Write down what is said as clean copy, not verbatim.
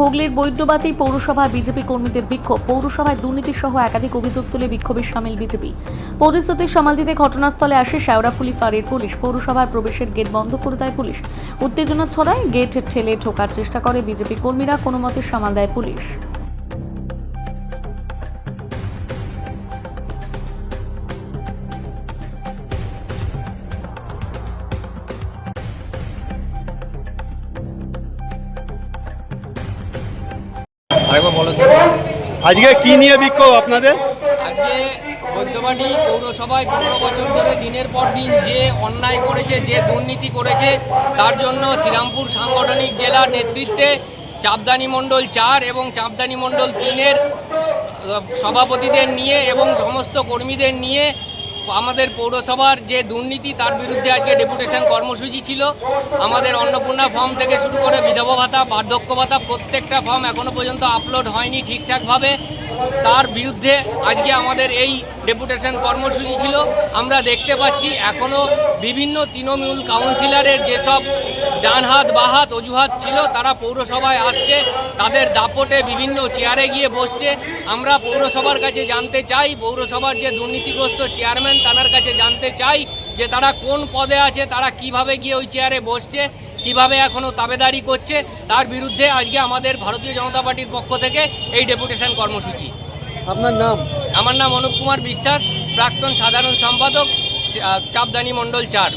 হুগলির বৈদ্যবাটী পৌরসভায় বিজেপি কর্মীদের বিক্ষোভ। পৌরসভায় দুর্নীতি সহ একাধিক অভিযোগ তুলে বিক্ষোভে সামিল বিজেপি। পরিস্থিতি সামাল দিতে ঘটনাস্থলে আসে শেওড়াফুলি ফাঁড়ির পুলিশ। পৌরসভার প্রবেশের গেট বন্ধ করে দেয় পুলিশ। উত্তেজনা ছড়ায়, গেট ঠেলে ঢোকার চেষ্টা করে বিজেপি কর্মীরা, কোনো মতে সামাল দেয় পুলিশ। আরেকবার বলো তো। আজকে কি নিয়ে বিক্ষোভ আপনাদের? আজকে বৈদ্যবাটী পৌরসভায় 15 বছর ধরে দিনের পর দিন যে অন্যায় করেছে, যে দুর্নীতি করেছে, তার জন্য শ্রীরামপুর সাংগঠনিক জেলার নেতৃত্বে চাপদানি মণ্ডল 4 এবং চাপদানি মণ্ডল 3-এর সভাপতিদের নিয়ে এবং সমস্ত কর্মীদের নিয়ে আমাদের পৌরসভার যে দুর্নীতি তার বিরুদ্ধে আজকে ডেপুটেশন কর্মসূচি ছিল। আমাদের অন্নপূর্ণা ফর্ম থেকে শুরু করে বিধবা ভাতা, বার্ধক্য ভাতা, প্রত্যেকটা ফর্ম এখনও পর্যন্ত আপলোড হয়নি ঠিকঠাকভাবে। তার বিরুদ্ধে আজকে আমাদের এই ডেপুটেশন কর্মসূচি ছিল। আমরা দেখতে পাচ্ছি এখনও বিভিন্ন তৃণমূল কাউন্সিলরের যেসব ডান হাত বা হাত অজুহাত ছিল, তারা পৌরসভায় আসছে, তাদের দাপটে বিভিন্ন চেয়ারে গিয়ে বসছে। আমরা পৌরসভার কাছে জানতে চাই, পৌরসভার যে দুর্নীতিগ্রস্ত চেয়ারম্যান তার কাছে জানতে চাই যে তারা কোন পদে আছে, তারা কিভাবে গিয়ে ওই চেয়ারে বসছে, কিভাবে এখনও তাবেদারি করছে। তার বিরুদ্ধে আজকে আমাদের ভারতীয় জনতা পার্টির পক্ষ থেকে এই ডেপুটেশন কর্মসূচি। আপনার নাম? আমার নাম অনুপ কুমার বিশ্বাস, প্রাক্তন সাধারণ সম্পাদক, চাপদানি মণ্ডল 4।